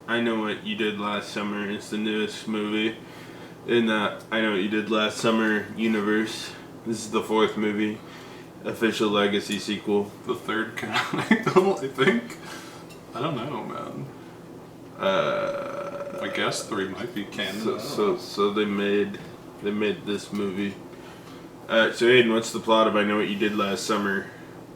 I Know What You Did Last Summer is the newest movie in the I Know What You Did Last Summer universe. This is the fourth movie, official legacy sequel. The third counting, I think. I don't know, man. I guess 3 might be canon. So they made this movie. So Aiden, what's the plot of I Know What You Did Last Summer?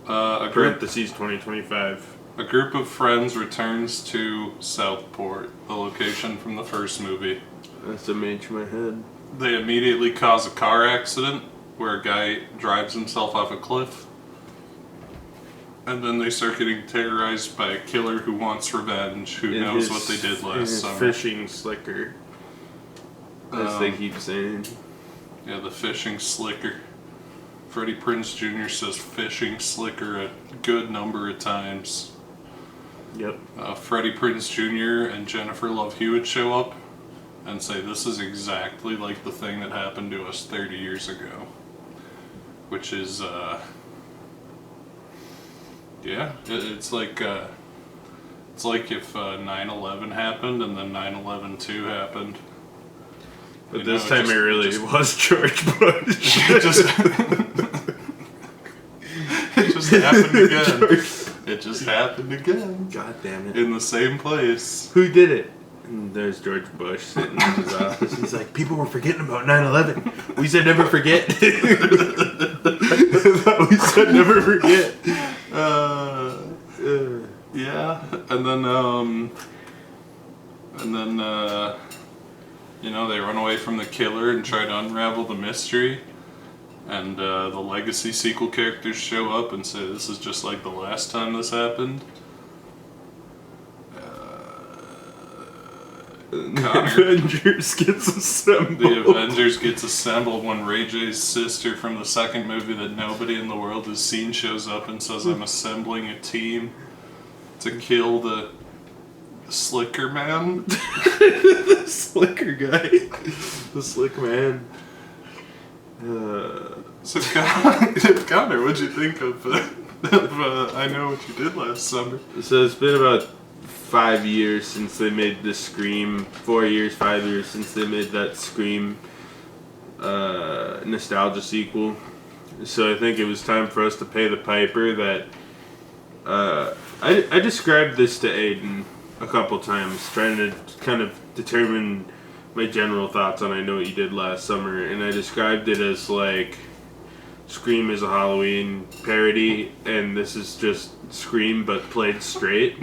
Parentheses 2025. A group of friends returns to Southport, the location from the first movie. That's a mage in my head. They immediately cause a car accident where a guy drives himself off a cliff. And then they start getting terrorized by a killer who wants revenge, who knows what they did last summer. Fishing slicker, as they keep saying. Yeah, the fishing slicker. Freddie Prinze Jr. says fishing slicker a good number of times. Yep. Freddie Prinze Jr. and Jennifer Love Hewitt show up and say this is exactly like the thing that happened to us 30 years ago. Which is, yeah, it's like if 9/11 happened and then 9/11-2 happened. But this time it really was George Bush. It just happened again. It just happened again. God damn it. In the same place. Who did it? And there's George Bush sitting in his office. He's like, people were forgetting about 9/11. We said never forget. We said never forget. Yeah. And then, they run away from the killer and try to unravel the mystery. And the legacy sequel characters show up and say this is just like the last time this happened. Avengers gets assembled. The Avengers gets assembled when Ray J's sister from the second movie that nobody in the world has seen shows up and says, I'm assembling a team to kill the slicker man. The slicker guy. The slick man. So Connor, what'd you think of I Know What You Did Last Summer? So it's been about 5 years since they made the Scream. 4 years, 5 years since they made that Scream nostalgia sequel. So I think it was time for us to pay the piper that I described this to Aiden a couple times, trying to kind of determine my general thoughts on I Know What You Did Last Summer, and I described it as like Scream is a Halloween parody, and this is just Scream but played straight,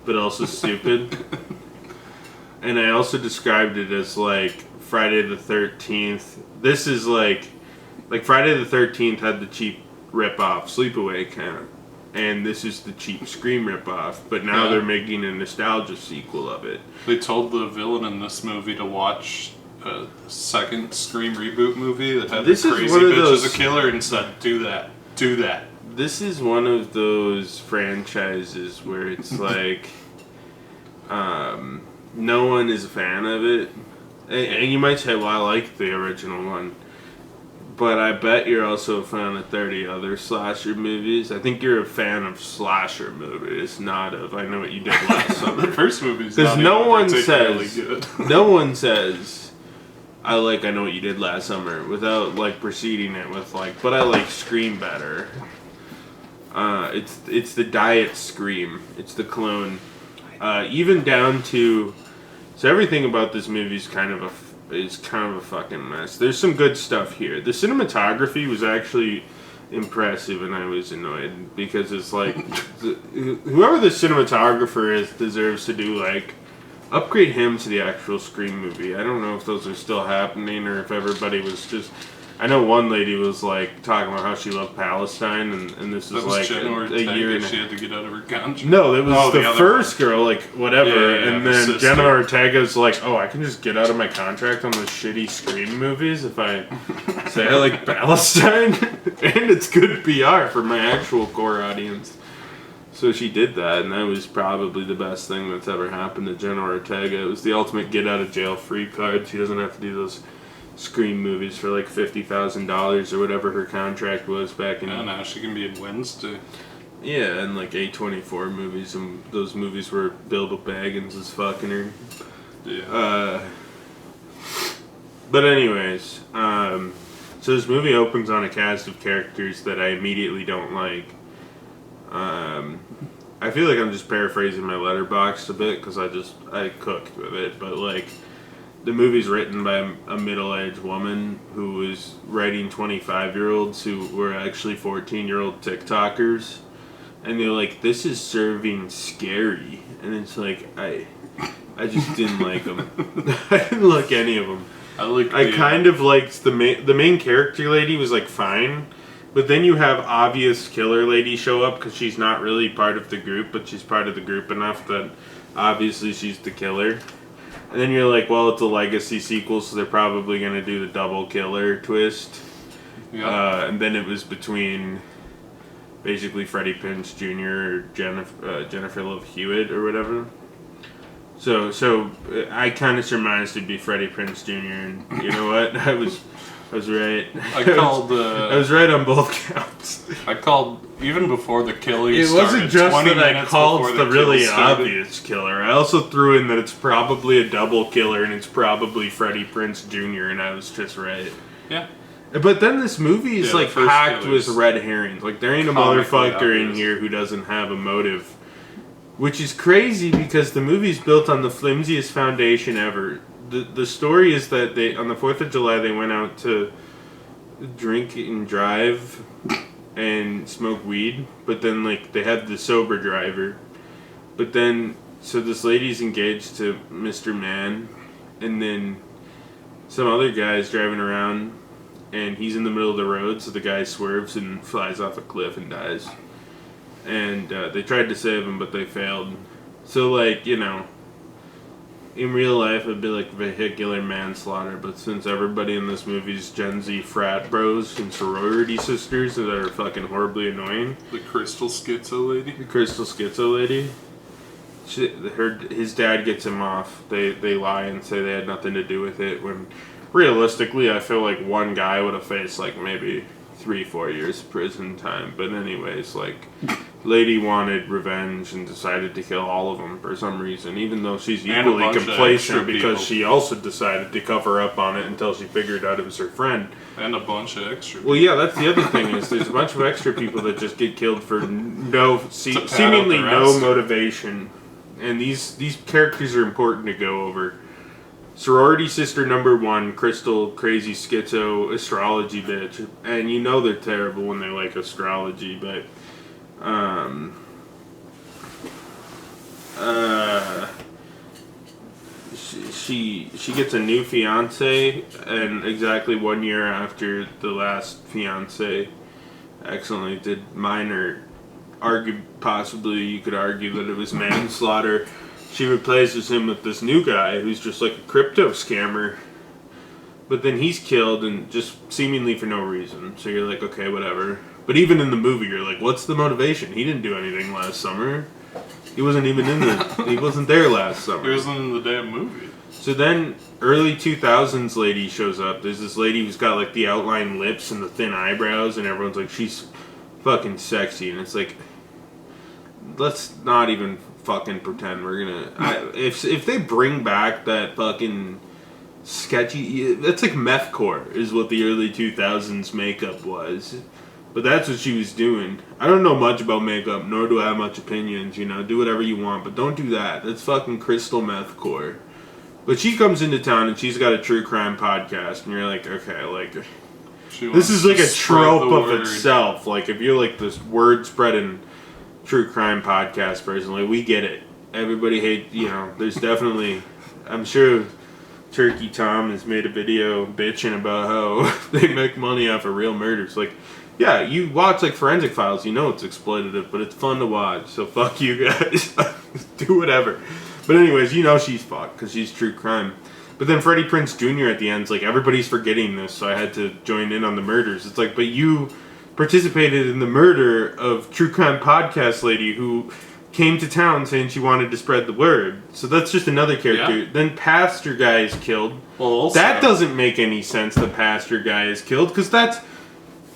but also stupid. And I also described it as like Friday the 13th. This is like Friday the 13th had the cheap rip-off Sleepaway Camp, and this is the cheap Scream ripoff, but now they're making a nostalgia sequel of it. They told the villain in this movie to watch a second Scream reboot movie that had the crazy bitch as a killer and said, do that. This is one of those franchises where it's like, no one is a fan of it. And you might say, well, I like the original one. But I bet you're also a fan of 30 other slasher movies. I think you're a fan of slasher movies, not of I Know What You Did Last Summer. The first movie's not no one says good. No one says I like I Know What You Did Last Summer without like preceding it with like, but I like Scream better. It's the diet Scream. It's the clone. Even down to, so everything about this movie is kind of a fucking mess. There's some good stuff here. The cinematography was actually impressive, and I was annoyed because it's like whoever the cinematographer is deserves to do like upgrade him to the actual Scream movie. I don't know if those are still happening or if everybody was just. I know one lady was like talking about how she loved Palestine, and this was like a year and she had to get out of her contract. No, it was the first girl, like whatever, and then Jenna Ortega's like, oh, I can just get out of my contract on the shitty Scream movies if I say I like Palestine, and it's good PR for my actual core audience. So she did that, and that was probably the best thing that's ever happened to Jenna Ortega. It was the ultimate get out of jail free card. She doesn't have to do those Scream movies for like $50,000 or whatever her contract was back in. Yeah, now she can be in Wednesday. Yeah, and like A24 movies, and those movies where Bilbo Baggins is fucking her. Yeah. But anyways, so this movie opens on a cast of characters that I immediately don't like. I feel like I'm just paraphrasing my letterbox a bit because I cooked with it, but like the movie's written by a middle-aged woman who was writing 25-year-olds who were actually 14-year-old TikTokers, and they're like, this is serving scary, and it's like I just didn't like them. I didn't like any of them. I kind of liked the main character lady was like fine, but then you have obvious killer lady show up because she's not really part of the group, but she's part of the group enough that obviously she's the killer. And then you're like, well, it's a legacy sequel, so they're probably going to do the double killer twist. Yeah. And then it was between basically Freddie Prinze Jr. or Jennifer Love Hewitt or whatever. So I kind of surmised it'd be Freddie Prinze Jr. and you know what? I was right. I was right on both counts. I called even before the killing. It wasn't just that I called the really obvious killer. I also threw in that it's probably a double killer and it's probably Freddie Prinze Jr. and I was just right. Yeah. But then this movie is like packed with red herrings. Like there ain't a motherfucker in here who doesn't have a motive. Which is crazy because the movie's built on the flimsiest foundation ever. The story is that on the 4th of July they went out to drink and drive and smoke weed, but then like they had the sober driver. But then so this lady's engaged to Mr. Man, and then some other guy's driving around and he's in the middle of the road, so the guy swerves and flies off a cliff and dies. And they tried to save him, but they failed. So, like, you know, in real life, it'd be like vehicular manslaughter, but since everybody in this movie's Gen Z frat bros and sorority sisters that are fucking horribly annoying. The Crystal Schizo lady? The Crystal Schizo lady. His dad gets him off. They lie and say they had nothing to do with it, when realistically, I feel like one guy would have faced, like, maybe 3-4 years prison time. But anyways, like, lady wanted revenge and decided to kill all of them for some reason, even though she's equally complacent because she also decided to cover up on it until she figured out it was her friend. And a bunch of extra people. Well, yeah, that's the other thing is there's a bunch of extra people that just get killed for seemingly no motivation. And these characters are important to go over. Sorority sister number 1, Crystal, crazy schizo, astrology bitch. And you know they're terrible when they like astrology, but she gets a new fiance, and exactly 1 year after the last fiance excellently did minor possibly you could argue that it was manslaughter. She replaces him with this new guy who's just like a crypto scammer. But then he's killed, and just seemingly for no reason. So you're like, okay, whatever. But even in the movie, you're like, what's the motivation? He didn't do anything last summer. He wasn't even he wasn't there last summer. He wasn't in the damn movie. So then, early 2000s lady shows up. There's this lady who's got like the outlined lips and the thin eyebrows, and everyone's like, she's fucking sexy. And it's like, let's not even fucking pretend we're gonna. If they bring back that fucking sketchy, that's like methcore is what the early 2000s makeup was. But that's what she was doing. I don't know much about makeup, nor do I have much opinions, you know. Do whatever you want, but don't do that. That's fucking crystal methcore. But she comes into town and she's got a true crime podcast, and you're like, okay, like, this is like a trope of itself. Like, if you're like this word spreading true crime podcast person, like, we get it. Everybody hates, you know, there's definitely, I'm sure Turkey Tom has made a video bitching about how they make money off of real murders. Like, yeah, you watch like Forensic Files, you know it's exploitative, but it's fun to watch. So fuck you guys. Do whatever. But anyways, you know she's fucked because she's true crime. But then Freddie Prinze Jr. at the end's like, everybody's forgetting this, so I had to join in on the murders. It's like, but you participated in the murder of true crime podcast lady who came to town saying she wanted to spread the word. So that's just another character. Yeah. Then pastor guy is killed. Well, also, that doesn't make any sense. The pastor guy is killed because that's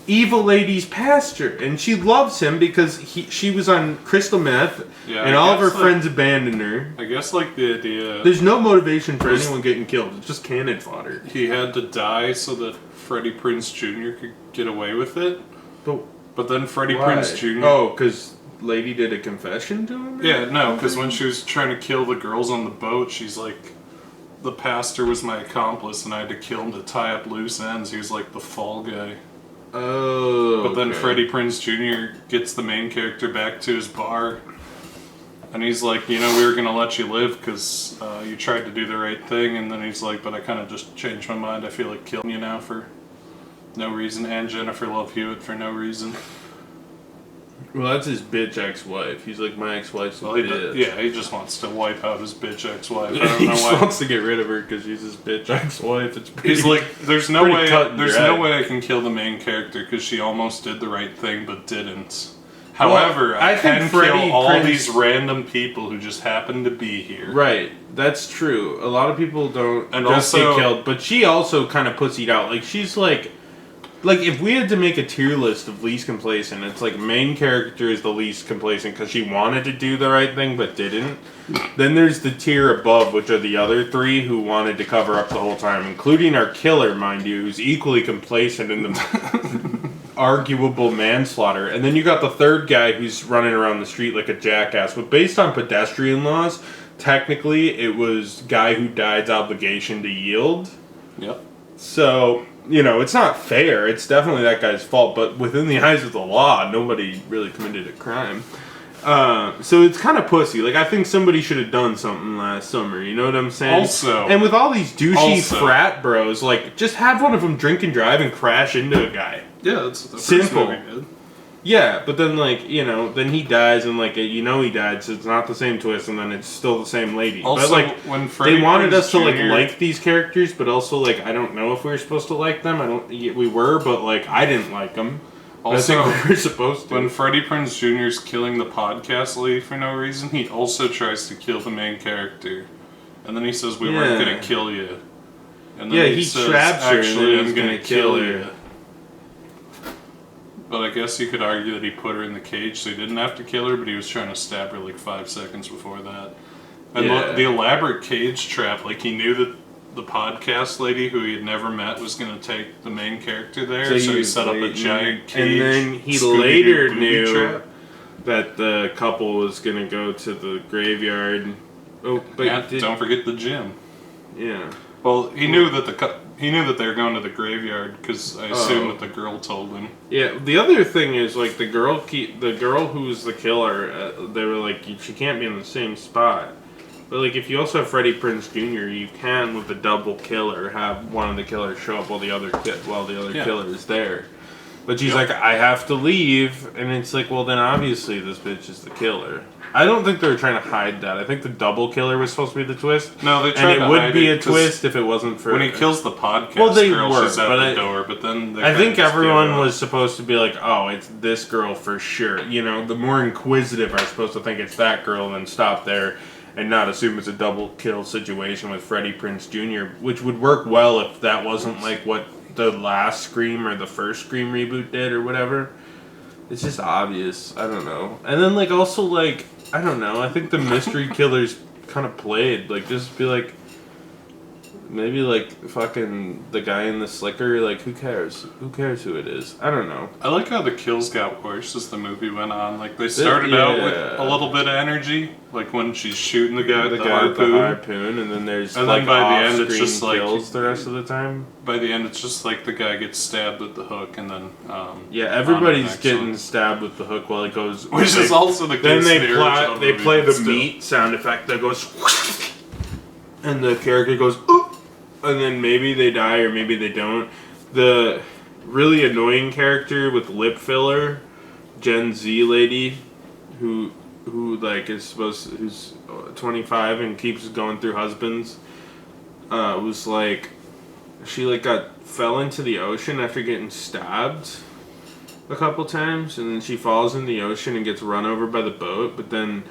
evil lady's pastor, and she loves him because she was on crystal meth, and all of her friends abandoned her. I guess like the idea. There's no motivation for anyone getting killed. It's just cannon fodder. He had to die so that Freddie Prinze Jr. could get away with it. But then Freddie Prinze Jr. Oh, because lady did a confession to him? Yeah, no, because when she was trying to kill the girls on the boat, she's like, the pastor was my accomplice and I had to kill him to tie up loose ends. He was like the fall guy. Oh. But then Freddie Prinze Jr. gets the main character back to his bar. And he's like, we were going to let you live because you tried to do the right thing. And then he's like, but I kind of just changed my mind. I feel like killing you now for no reason. And Jennifer Love Hewitt for no reason. Well, that's his bitch ex-wife. He's like, my ex-wife's a bitch. Yeah, he just wants to wipe out his bitch ex-wife. I don't know why. He just wants to get rid of her because she's his bitch ex-wife. He's like, there's no way I can kill the main character because she almost did the right thing but didn't. However, I can kill all these random people who just happen to be here. Right, that's true. A lot of people don't get killed, but she also kind of pussied out. Like, she's like, if we had to make a tier list of least complacent, it's like main character is the least complacent because she wanted to do the right thing but didn't. Then there's the tier above, which are the other three who wanted to cover up the whole time, including our killer, mind you, who's equally complacent in the arguable manslaughter. And then you got the third guy who's running around the street like a jackass. But based on pedestrian laws, technically it was guy who died's obligation to yield. Yep. So, it's not fair. It's definitely that guy's fault. But within the eyes of the law, nobody really committed a crime. So it's kind of pussy. Like, I think somebody should have done something last summer. You know what I'm saying? Also. And with all these douchey frat bros, like, just have one of them drink and drive and crash into a guy. Yeah, that's the simple. First movie did. Yeah, but then, like, then he dies and, like, he died, so it's not the same twist, and then it's still the same lady. Also, but, like, when they wanted us to, like these characters, but also, like, I don't know if we were supposed to like them. We were, but, like, I didn't like them. Also, I think we were supposed to. When Freddie Prinze Jr. is killing the podcast lady for no reason, he also tries to kill the main character. And then he says, we weren't going to kill you. And then he says, traps her actually, and I'm going to kill you. But I guess you could argue that he put her in the cage so he didn't have to kill her, but he was trying to stab her like 5 seconds before that. And the elaborate cage trap, like he knew that the podcast lady who he had never met was going to take the main character there, so he set up a giant cage. And then he later knew that the couple was going to go to the graveyard. Oh, but don't forget the gym. Yeah. Well, he knew that they were going to the graveyard because I assume that the girl told him. Yeah. The other thing is, like, the girl who's the killer. They were like, she can't be in the same spot. But, like, if you also have Freddie Prinze Jr., you can, with the double killer, have one of the killers show up while the other killer is there. But she's like, I have to leave, and it's like, well, then obviously this bitch is the killer. I don't think they were trying to hide that. I think the double killer was supposed to be the twist. No, they tried to hide it. And it would be a twist if it wasn't for... When he kills the podcast girl, she's at the door, but then... I think everyone was supposed to be like, oh, it's this girl for sure. The more inquisitive are supposed to think it's that girl and then stop there and not assume it's a double kill situation with Freddie Prinze Jr., which would work well if that wasn't like what the last Scream or the first Scream reboot did or whatever. It's just obvious. I don't know. And then, like, also, like, I don't know. I think the mystery killers kind of played. Like, just be like, maybe, like, fucking the guy in the slicker. Like, who cares? Who cares who it is? I don't know. I like how the kills got worse as the movie went on. Like, they started out with a little bit of energy. Like, when she's shooting the guy with the harpoon. And then there's, and like, then by the end, it's just like kills the rest of the time. By the end, it's just like the guy gets stabbed with the hook, and then everybody's getting stabbed with the hook while it goes. Which is also the case. Then they play the meat sound effect that goes, and the character goes, and then maybe they die or maybe they don't. The really annoying character with lip filler, Gen Z lady, who like who's 25 and keeps going through husbands, was like. She like fell into the ocean after getting stabbed a couple times, and then she falls in the ocean and gets run over by the boat. But then,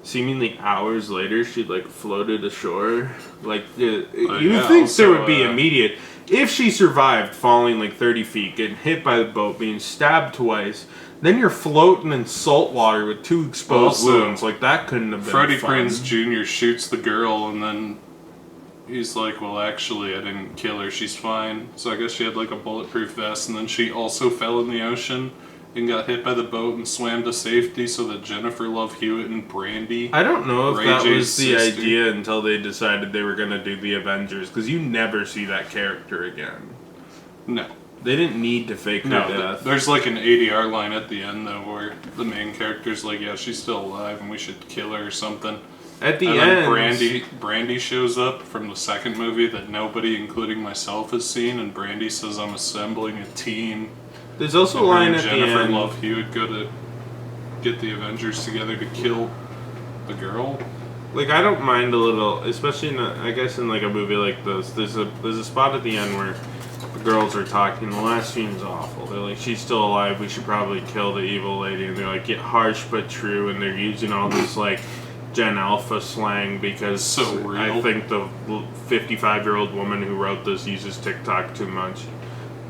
seemingly hours later, she like floated ashore. Like you would think there would be immediate. if she survived falling like 30 feet, getting hit by the boat, being stabbed twice, then you're floating in salt water with 2 exposed wounds. Like, that couldn't have been Freddie fun. Prinze Jr. shoots the girl, and then he's like, well, actually, I didn't kill her. She's fine. So I guess she had like a bulletproof vest, and then she also fell in the ocean and got hit by the boat and swam to safety so that Jennifer Love Hewitt and Brandy... I don't know if Ray that J's was the sister. idea until they decided they were going to do the Avengers, because you never see that character again. No. They didn't need to fake her death. There's like an ADR line at the end, though, where the main character's like, yeah, she's still alive and we should kill her or something. At the and end... then Brandy shows up from the second movie that nobody, including myself, has seen, and Brandy says, I'm assembling a team. There's also a And line her at and the Jennifer end... Love Hewitt go to get the Avengers together to kill the girl. Like, I don't mind a little, especially in I guess in like a movie like this, there's a spot at the end where the girls are talking. The last scene's awful. They're like, she's still alive, we should probably kill the evil lady. And they're like, yeah, harsh but true. And they're using all this like Gen Alpha slang because So real. I think the 55-year-old woman who wrote this uses TikTok too much.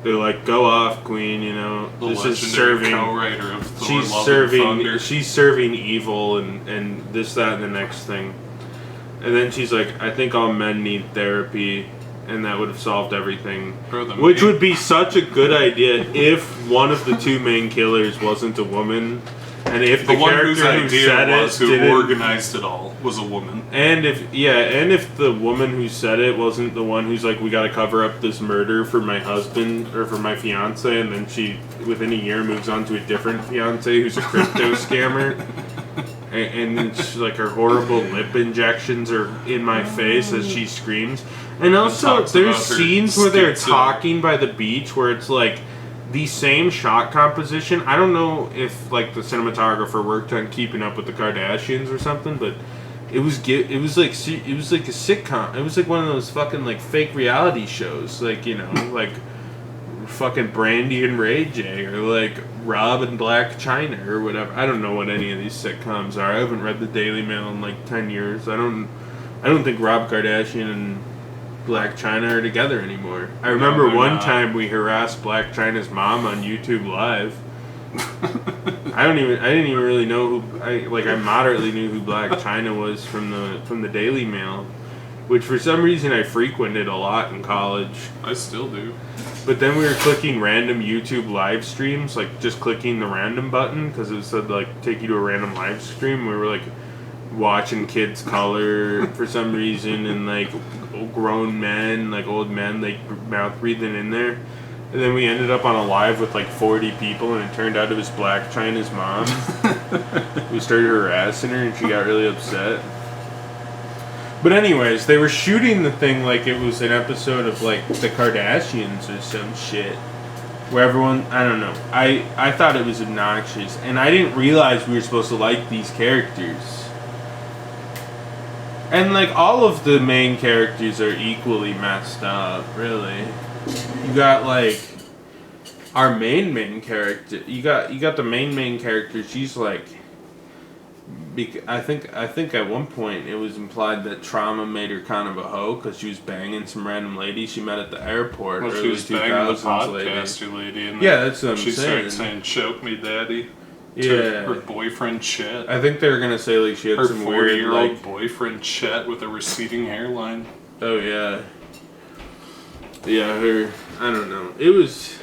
They're like, go off, queen, you know. The this is legendary serving. co-writer of Thor: She's Love serving. and Thunder. She's serving evil and this, that, and the next thing. And then she's like, I think all men need therapy, and that would have solved everything. Which would be such a good idea if one of the 2 main killers wasn't a woman, and if the one whose character who idea said was it who didn't. organized it all was a woman. And if the woman who said it wasn't the one who's like, we gotta cover up this murder for my husband or for my fiance, and then she within a year moves on to a different fiance who's a crypto scammer, and then she's like, her horrible lip injections are in my face as she screams. And also talks there's about her scenes where they're schizo. talking by the beach where it's like the same shot composition. I don't know if like the cinematographer worked on Keeping Up with the Kardashians or something, but it was like a sitcom. It was like one of those fucking like fake reality shows, like, you know, like fucking Brandy and Ray J, or like Rob and Black China or whatever. I don't know what any of these sitcoms are. I haven't read the Daily Mail in like 10 years. I don't think Rob Kardashian and Black China are together anymore. I remember they're one not. time we harassed Black China's mom on YouTube Live. I didn't even really know who. I moderately knew who Black China was from the Daily Mail, which for some reason I frequented a lot in college. I still do. But then we were clicking random YouTube live streams, like just clicking the random button because it said like take you to a random live stream. We were like watching kids color for some reason, and like grown men, like old men, like mouth breathing in there. And then we ended up on a live with like 40 people, and it turned out it was Black China's mom. We started harassing her, and she got really upset. But anyways, they were shooting the thing like it was an episode of like the Kardashians or some shit. Where everyone, I don't know. I thought it was obnoxious, and I didn't realize we were supposed to like these characters. And like all of the main characters are equally messed up, really. You got like our main character. You got the main character. She's like, I think at one point it was implied that trauma made her kind of a hoe because she was banging some random lady she met at the airport. Well, early she was banging the 2000s lady. podcaster lady, and Yeah, that's what I'm she saying. started saying "choke me, daddy" to Yeah. her boyfriend Chet. I think they were gonna say like she had Her some weird 40-year-old like. boyfriend Chet with a receding hairline. Oh yeah. Yeah, her. I don't know. It was.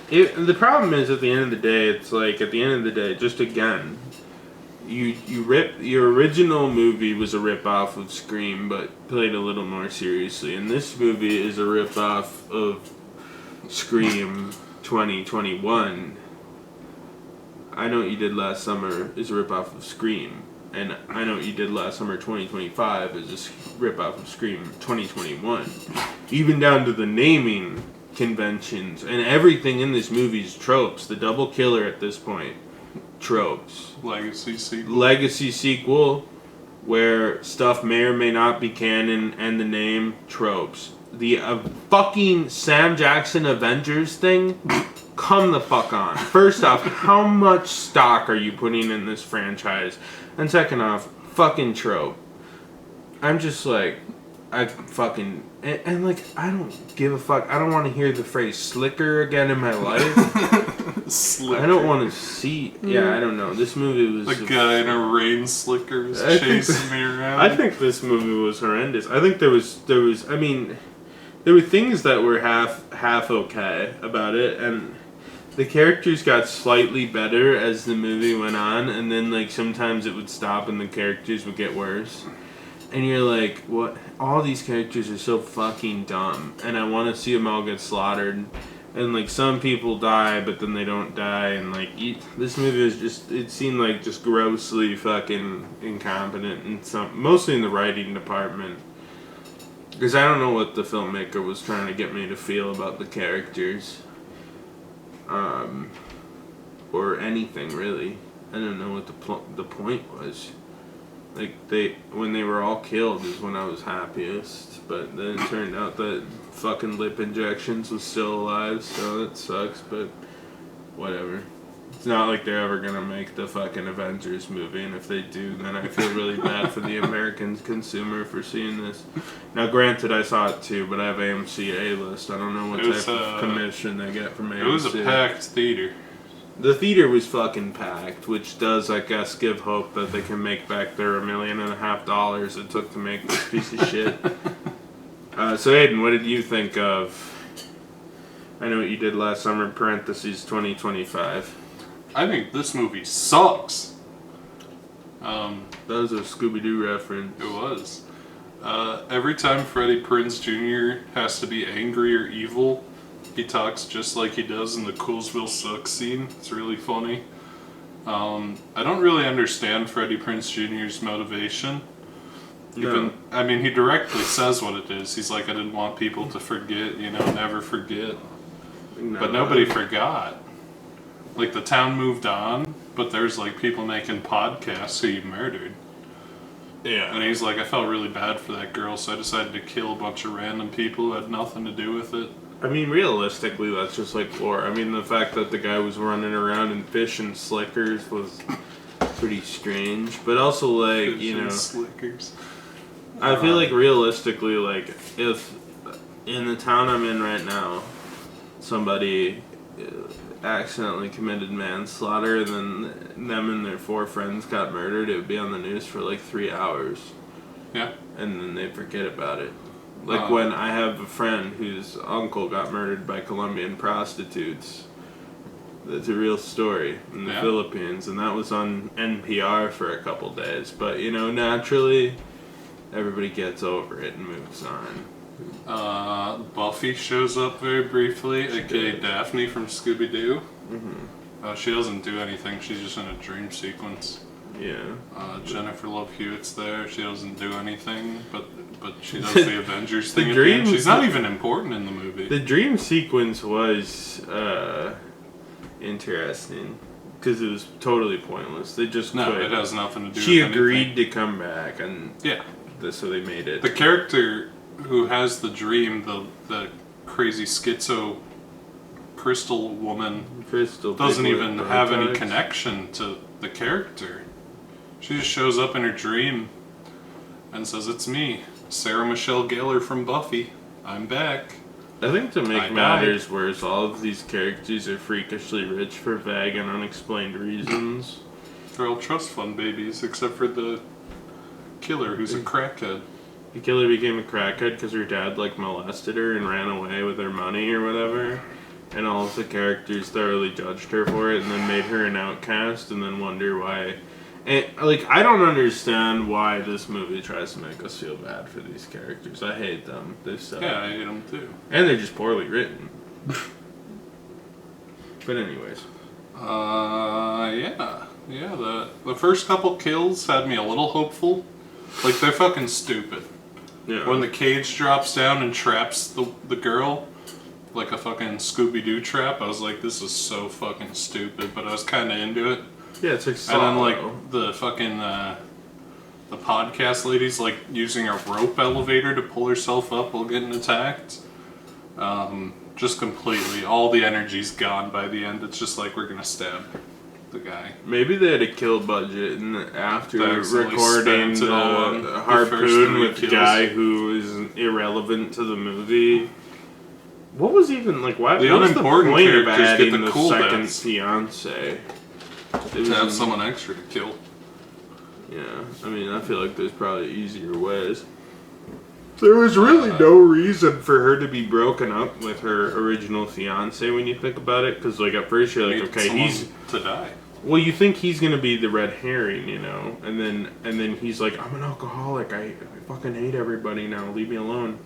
The problem is at the end of the day, it's like at the end of the day, just again, your original movie was a rip-off of Scream, but played a little more seriously, and this movie is a rip-off of Scream 2021. I Know What You Did Last Summer is a rip-off of Scream, and I Know What You Did Last Summer 2025 is a rip-off of Scream 2021. Even down to the naming conventions, and everything in this movie is tropes. The double killer at this point, tropes. Legacy sequel, where stuff may or may not be canon, and the name, tropes. The fucking Sam Jackson Avengers thing, come the fuck on. First off, how much stock are you putting in this franchise? And second off, fucking trope. I'm just like, I fucking and like I don't give a fuck. I don't want to hear the phrase "slicker" again in my life. Slicker. I don't want to see. Yeah, I don't know. This movie was the guy in a rain slicker was chasing me around. I think this movie was horrendous. I think there was. I mean, there were things that were half okay about it, and the characters got slightly better as the movie went on, and then like sometimes it would stop and the characters would get worse. And you're like, what? All these characters are so fucking dumb, and I want to see them all get slaughtered. And like some people die, but then they don't die, and like this movie was just—it seemed like just grossly fucking incompetent, and mostly in the writing department. Because I don't know what the filmmaker was trying to get me to feel about the characters, or anything really. I don't know what the point was. Like when they were all killed is when I was happiest, but then it turned out that fucking lip injections was still alive, so that sucks. But whatever. It's not like they're ever gonna make the fucking Avengers movie, and if they do, then I feel really bad for the American consumer for seeing this. Now, granted, I saw it too, but I have AMC A-list. I don't know what type of commission they get from AMC. It was a packed theater. The theater was fucking packed, which does, I guess, give hope that they can make back their $1.5 million it took to make this piece of shit. So, Aiden, what did you think of... I know what you did last summer, parentheses 2025. I think this movie sucks. That was a Scooby-Doo reference. It was. Every time Freddie Prinze Jr. has to be angry or evil, he talks just like he does in the Coolsville Sucks scene. It's really funny. I don't really understand Freddie Prinze Jr.'s motivation. No. I mean, he directly says what it is. He's like, I didn't want people to forget, never forget. No, but nobody forgot. Like, the town moved on, but there's, like, people making podcasts who you murdered. Yeah. And he's like, I felt really bad for that girl, so I decided to kill a bunch of random people who had nothing to do with it. I mean, realistically, that's just like lore. I mean, the fact that the guy was running around in fish and slickers was pretty strange. But also, like, Fish and slickers. I feel like realistically, like, if in the town I'm in right now, somebody accidentally committed manslaughter and then them and their 4 friends got murdered, it would be on the news for like 3 hours. Yeah. And then they forget about it. Like when I have a friend whose uncle got murdered by Colombian prostitutes. That's a real story in the Philippines, and that was on NPR for a couple days. But, naturally, everybody gets over it and moves on. Buffy shows up very briefly, aka Daphne from Scooby-Doo. Mm-hmm. She doesn't do anything, she's just in a dream sequence. Yeah. Jennifer Love Hewitt's there, she doesn't do anything, but she does the Avengers thing dream, again. She's not even important in the movie. The dream sequence was interesting, because it was totally pointless. They just it has nothing to do She with agreed anything. to come back, and so they made it. The character who has the dream, the crazy schizo crystal woman, doesn't even have any connection to the character. She just shows up in her dream and says, "It's me, Sarah Michelle Gellar from Buffy. I'm back." I think to make matters worse, all of these characters are freakishly rich for vague and unexplained reasons. They're all trust fund babies, except for the killer, who's a crackhead. The killer became a crackhead because her dad molested her and ran away with her money or whatever. And all of the characters thoroughly judged her for it and then made her an outcast and then wonder why. And, I don't understand why this movie tries to make us feel bad for these characters. I hate them. They suck. Yeah, I hate them too. And they're just poorly written. But anyways. Yeah, the first couple kills had me a little hopeful. Like, they're fucking stupid. Yeah. When the cage drops down and traps the girl, like a fucking Scooby-Doo trap, I was like, this is so fucking stupid, but I was kind of into it. Yeah, it's like And then, the fucking, the podcast lady's, using a rope elevator to pull herself up while getting attacked. Just completely, all the energy's gone by the end. It's just like, we're gonna stab the guy. Maybe they had a kill budget, and after They accidentally recording spent it all on the the harpoon first 3 with the kills. guy who is irrelevant to the movie. What was even like? Why? The What was the unimportant point of characters get adding the the cool second deaths. fiance? To have someone extra to kill. Yeah, I mean, I feel like there's probably easier ways. There was really no reason for her to be broken up with her original fiance when you think about it, because like at first you're like, Need okay, someone he's to die. well, you think he's gonna be the red herring, you know, and then he's like, I'm an alcoholic, I fucking hate everybody now, leave me alone.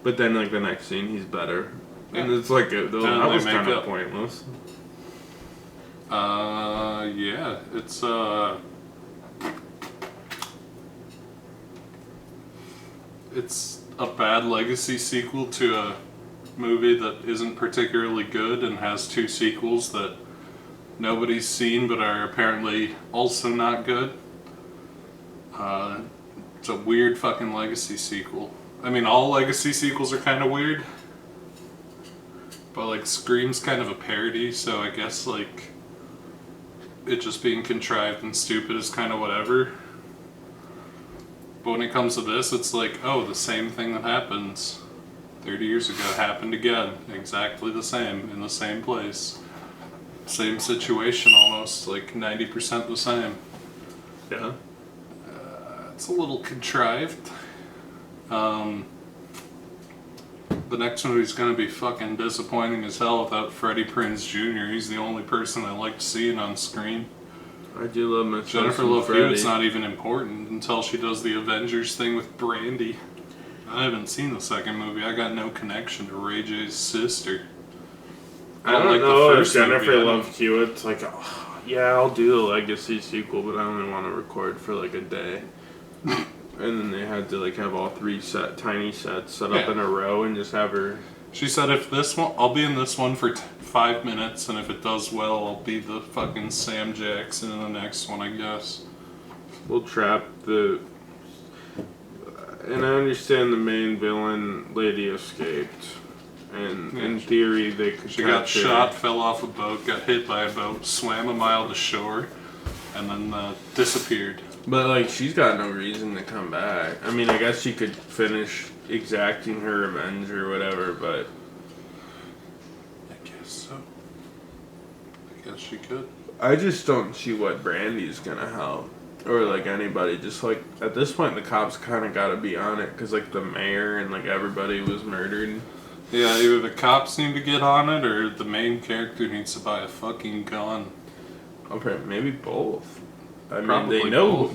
But then like the next scene, he's better, and Yeah. it's like that they was make kind of up. pointless. Yeah, it's a bad legacy sequel to a movie that isn't particularly good and has 2 sequels that nobody's seen but are apparently also not good. It's a weird fucking legacy sequel. I mean, all legacy sequels are kind of weird, but like Scream's kind of a parody, so I guess like it just being contrived and stupid is kind of whatever. But when it comes to this, it's like, oh, the same thing that happens 30 years ago happened again. Exactly the same, in the same place. Same situation almost, like 90% the same. Yeah. It's a little contrived. The next movie's gonna be fucking disappointing as hell without Freddie Prinze Jr. He's the only person I liked seeing on screen. I do love my Jennifer Love Hewitt's not even important until she does the Avengers thing with Brandy. I haven't seen the second movie. I got no connection to Ray J's sister. I don't like know the if first Jennifer movie. Love Hewitt's like, oh, yeah, I'll do a legacy sequel, but I only want to record for like a day. And then they had to like have all 3 tiny sets set up Yeah. in a row and just have her. She said, if this one, I'll be in this one for 5 minutes, and if it does well, I'll be the fucking Sam Jackson in the next one, I guess. We'll trap the. And I understand the main villain lady escaped. And in theory, they could She got catch her. shot, fell off a boat, got hit by a boat, swam a mile to shore, and then disappeared. But like, she's got no reason to come back. I mean, I guess she could finish exacting her revenge or whatever, but I guess so. I guess she could. I just don't see what Brandy's gonna help. Or like anybody. Just like, at this point, the cops kind of gotta be on it, because like the mayor and like everybody was murdered. Yeah, either the cops need to get on it, or the main character needs to buy a fucking gun. Okay, maybe both. I mean, Probably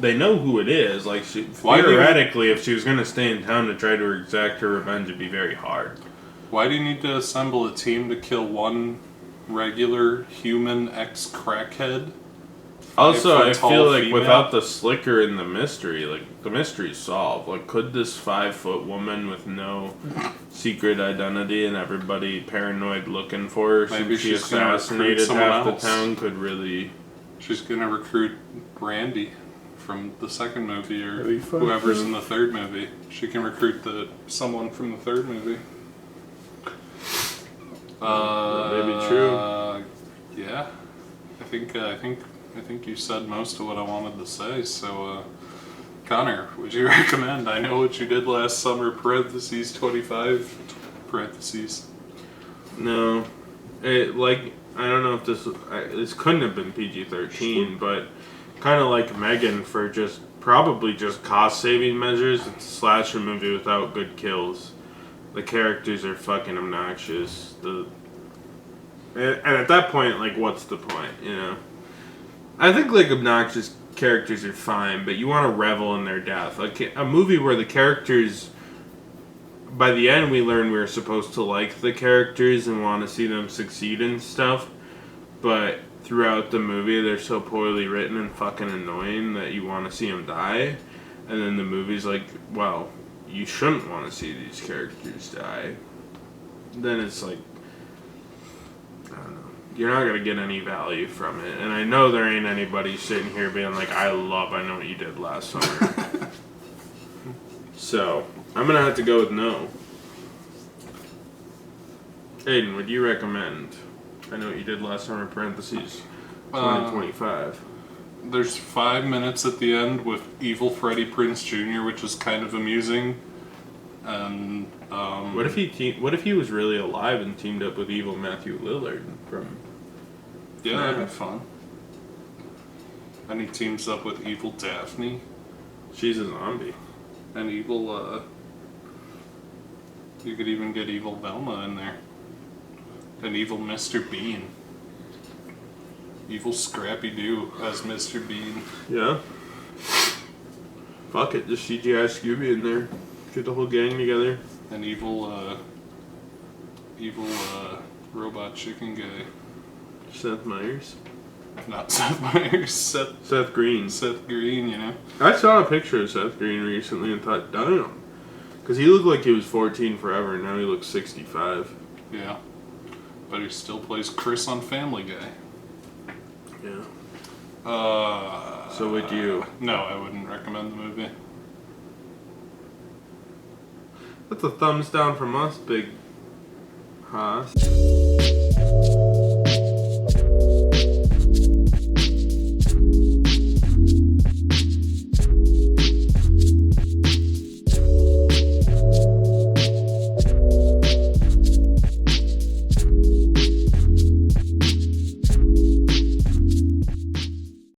they know who it is. Like, Why do you- theoretically, if she was gonna stay in town to try to exact her revenge, it'd be very hard. Why do you need to assemble a team to kill one regular human ex-crackhead? Also, I tall feel like female? without the slicker in the mystery, like, the mystery's solved. Like, could this 5-foot woman with no secret identity and everybody paranoid looking for her Maybe since she she's gonna recruit assassinated someone half else. the town could really... She's gonna recruit Brandy from the second movie, or That'd be fun. whoever's in the third movie. She can recruit someone from the third movie. That may be true. Yeah, I think you said most of what I wanted to say. So, Connor, would you recommend I Know What You Did Last Summer (parentheses 25 parentheses)? No. I don't know if this couldn't have been PG-13, but kind of like Megan, for probably just cost-saving measures, it's a slasher movie without good kills. The characters are fucking obnoxious. And at that point, like, what's the point, you know? I think, like, obnoxious characters are fine, but you want to revel in their death. Like, a movie where the characters... By the end, we learn we're supposed to like the characters and want to see them succeed and stuff, but throughout the movie, they're so poorly written and fucking annoying that you want to see them die, and then the movie's like, well, you shouldn't want to see these characters die. Then it's like, I don't know, you're not going to get any value from it, and I know there ain't anybody sitting here being like, I Know What You Did Last Summer. So, I'm gonna have to go with no. Aiden, would you recommend I Know What You Did Last Summer, parentheses 2025. There's 5 minutes at the end with Evil Freddie Prinze Jr., which is kind of amusing. And What if he was really alive and teamed up with evil Matthew Lillard from? Yeah, that'd be fun. And he teams up with evil Daphne. She's a zombie. And evil, you could even get evil Velma in there. And evil Mr. Bean. Evil Scrappy Doo as Mr. Bean. Yeah. Fuck it, just CGI Scooby in there. Get the whole gang together. And evil robot chicken guy. Seth Meyers. Not Seth Meyers. Seth Green. Seth Green, you know. I saw a picture of Seth Green recently and thought, damn. Because he looked like he was 14 forever, and now he looks 65. Yeah. But he still plays Chris on Family Guy. Yeah. So would you? No, I wouldn't recommend the movie. That's a thumbs down from us, big Haas.